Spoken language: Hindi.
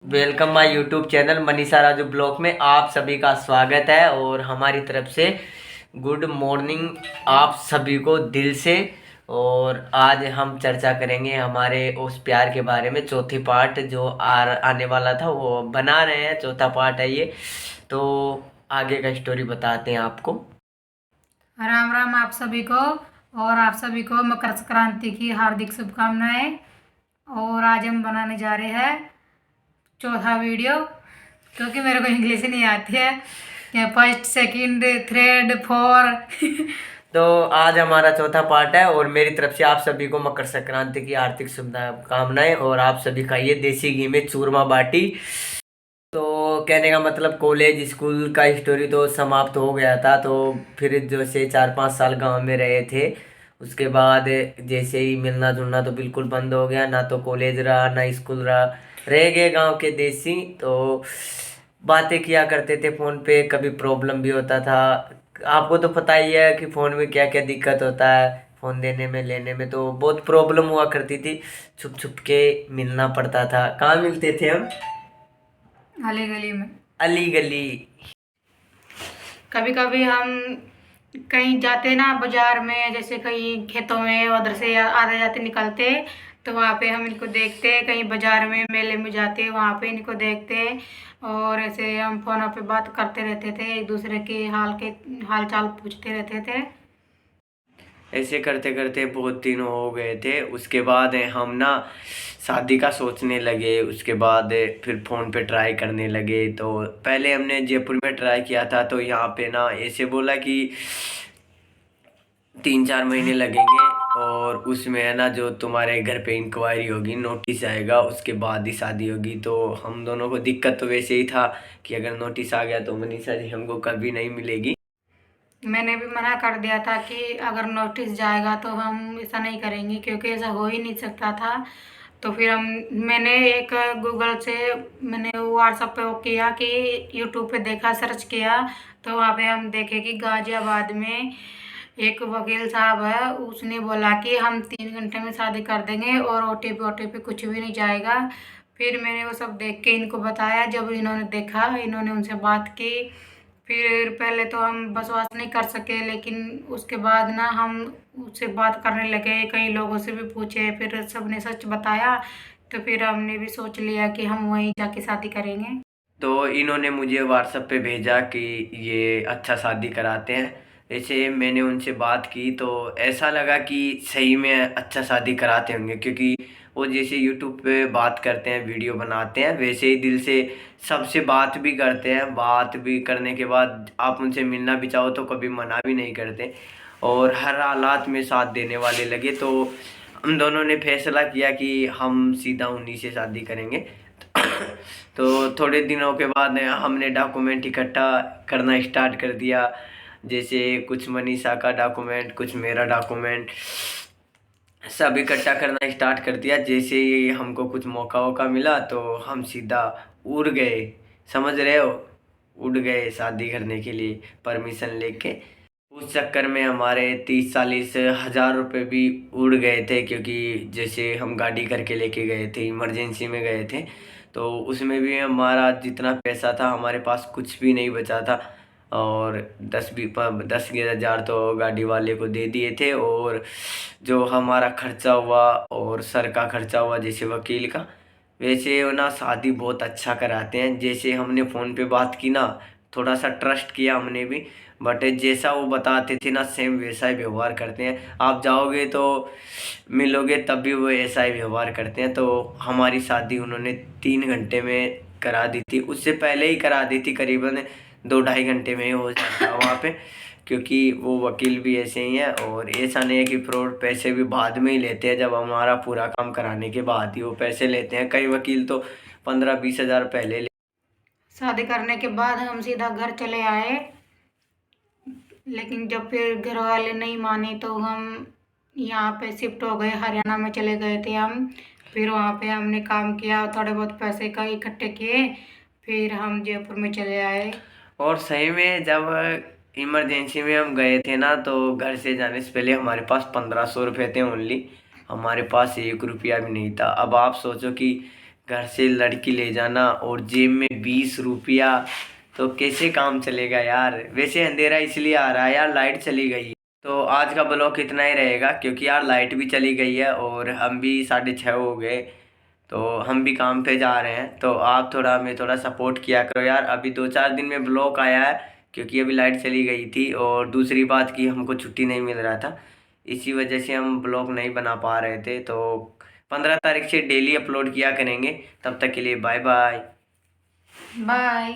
Welcome my YouTube channel Manisha Raju blog में आप सभी का स्वागत है। और हमारी तरफ से गुड मॉर्निंग आप सभी को दिल से। और आज हम चर्चा करेंगे हमारे उस प्यार के बारे में। चौथी पार्ट जो आने वाला था वो बना रहे हैं, चौथा पार्ट है ये। तो आगे का स्टोरी बताते हैं आपको। राम राम आप सभी को। और आप सभी को मकर संक्रांति की हार्दिक शुभकामनाएं। और आज हम बनाने जा रहे हैं चौथा वीडियो, क्योंकि मेरे को इंग्लिश नहीं आती है। क्या फर्स्ट सेकंड थर्ड फोर। तो आज हमारा चौथा पार्ट है और मेरी तरफ से आप सभी को मकर संक्रांति की हार्दिक शुभकामनाएं। और आप सभी खाइए देसी घी में चूरमा बाटी। तो कहने का मतलब कॉलेज स्कूल का स्टोरी तो समाप्त हो गया था। तो फिर जैसे 4-5 साल गांव में रहे थे, उसके बाद जैसे ही मिलना जुलना तो बिल्कुल बंद हो गया। ना तो कॉलेज रहा ना स्कूल रहा, रह गए गांव के देसी। तो बातें किया करते थे फ़ोन पे, कभी प्रॉब्लम भी होता था। आपको तो पता ही है कि फ़ोन में क्या क्या दिक्कत होता है। फ़ोन देने में लेने में तो बहुत प्रॉब्लम हुआ करती थी। छुप छुप के मिलना पड़ता था। कहाँ मिलते थे हम? गली गली में। अली गली। कभी कभी हम कहीं जाते ना बाजार में, जैसे कहीं खेतों में उधर से आते जाते निकलते, तो वहाँ पे हम इनको देखते। कहीं बाजार में मेले में जाते वहाँ पे इनको देखते। और ऐसे हम फोनों पे बात करते रहते थे, एक दूसरे के हाल चाल पूछते रहते थे। ऐसे करते करते बहुत दिन हो गए थे। उसके बाद हम ना शादी का सोचने लगे। उसके बाद फिर फ़ोन पे ट्राई करने लगे। तो पहले हमने जयपुर में ट्राई किया था। तो यहाँ पे ना ऐसे बोला कि 3-4 महीने लगेंगे और उसमें है ना जो तुम्हारे घर पे इंक्वायरी होगी, नोटिस आएगा, उसके बाद ही शादी होगी। तो हम दोनों को दिक्कत तो वैसे ही था कि अगर नोटिस आ गया तो मनीषा जी हमको कभी नहीं मिलेगी। मैंने भी मना कर दिया था कि अगर नोटिस जाएगा तो हम ऐसा नहीं करेंगे, क्योंकि ऐसा हो ही नहीं सकता था। तो फिर मैंने एक गूगल से मैंने व्हाट्सएप पे वो किया कि यूट्यूब पे देखा, सर्च किया। तो वहाँ पे हम देखे कि गाजियाबाद में एक वकील साहब है, उसने बोला कि हम 3 घंटे में शादी कर देंगे और ओटीपी कुछ भी नहीं जाएगा। फिर मैंने वो सब देख के इनको बताया। जब इन्होंने देखा, इन्होंने उनसे बात की। फिर पहले तो हम विश्वास नहीं कर सके, लेकिन उसके बाद ना हम उससे बात करने लगे, कई लोगों से भी पूछे, फिर सबने सच बताया। तो फिर हमने भी सोच लिया कि हम वहीं जाके शादी करेंगे। तो इन्होंने मुझे व्हाट्सएप पे भेजा कि ये अच्छा शादी कराते हैं। ऐसे मैंने उनसे बात की तो ऐसा लगा कि सही में अच्छा शादी कराते होंगे, क्योंकि वो जैसे यूट्यूब पे बात करते हैं, वीडियो बनाते हैं, वैसे ही दिल से सबसे बात भी करते हैं। बात भी करने के बाद आप उनसे मिलना भी चाहो तो कभी मना भी नहीं करते और हर हालात में साथ देने वाले लगे। तो हम दोनों ने फैसला किया कि हम सीधा उन्हीं से शादी करेंगे। तो थोड़े दिनों के बाद हमने डॉक्यूमेंट इकट्ठा करना स्टार्ट कर दिया। जैसे कुछ मनीषा का डॉक्यूमेंट, कुछ मेरा डॉक्यूमेंट, सब इकट्ठा करना स्टार्ट कर दिया। जैसे ही हमको कुछ मौका वौका मिला तो हम सीधा उड़ गए, समझ रहे हो, उड़ गए शादी करने के लिए परमिशन लेके। उस चक्कर में हमारे 30-40 हज़ार रुपये भी उड़ गए थे, क्योंकि जैसे हम गाड़ी करके लेके गए थे, इमरजेंसी में गए थे। तो उसमें भी हमारा जितना पैसा था हमारे पास कुछ भी नहीं बचा था। और 10-20 हज़ार तो गाड़ी वाले को दे दिए थे। और जो हमारा खर्चा हुआ और सर का खर्चा हुआ जैसे वकील का, वैसे वो ना शादी बहुत अच्छा कराते हैं। जैसे हमने फ़ोन पे बात की ना, थोड़ा सा ट्रस्ट किया हमने भी, बट जैसा वो बताते थे ना सेम वैसा ही व्यवहार करते हैं। आप जाओगे तो मिलोगे तब भी वो ऐसा ही व्यवहार करते हैं। तो हमारी शादी उन्होंने 3 घंटे में करा दी थी। उससे पहले ही करा दी थी, करीबन 2-2.5 घंटे में ही हो जाता है वहाँ पे, क्योंकि वो वकील भी ऐसे ही हैं। और ऐसा नहीं है कि फ्रॉड पैसे भी बाद में ही लेते हैं, जब हमारा पूरा काम कराने के बाद ही वो पैसे लेते हैं। कई वकील तो 15-20 हज़ार पहले शादी करने के बाद हम सीधा घर चले आए। लेकिन जब फिर घर वाले नहीं माने तो हम यहाँ पे शिफ्ट हो गए, हरियाणा में चले गए थे हम। फिर वहाँ पे हमने काम किया, थोड़े बहुत पैसे का इकट्ठे किए, फिर हम जयपुर में चले आए। और सही में जब इमरजेंसी में हम गए थे ना, तो घर से जाने से पहले हमारे पास 1500 रुपये थे ओनली। हमारे पास 1 रुपया भी नहीं था। अब आप सोचो कि घर से लड़की ले जाना और जेब में 20 रुपया, तो कैसे काम चलेगा यार। वैसे अंधेरा इसलिए आ रहा है यार, लाइट चली गई है। तो आज का ब्लॉग इतना ही रहेगा, क्योंकि यार लाइट भी चली गई है और हम भी 6:30 हो गए, तो हम भी काम पे जा रहे हैं। तो आप थोड़ा हमें थोड़ा सपोर्ट किया करो यार। अभी 2-4 दिन में ब्लॉग आया है, क्योंकि अभी लाइट चली गई थी और दूसरी बात की हमको छुट्टी नहीं मिल रहा था, इसी वजह से हम ब्लॉग नहीं बना पा रहे थे। तो 15 तारीख से डेली अपलोड किया करेंगे। तब तक के लिए बाय बाय। बाय।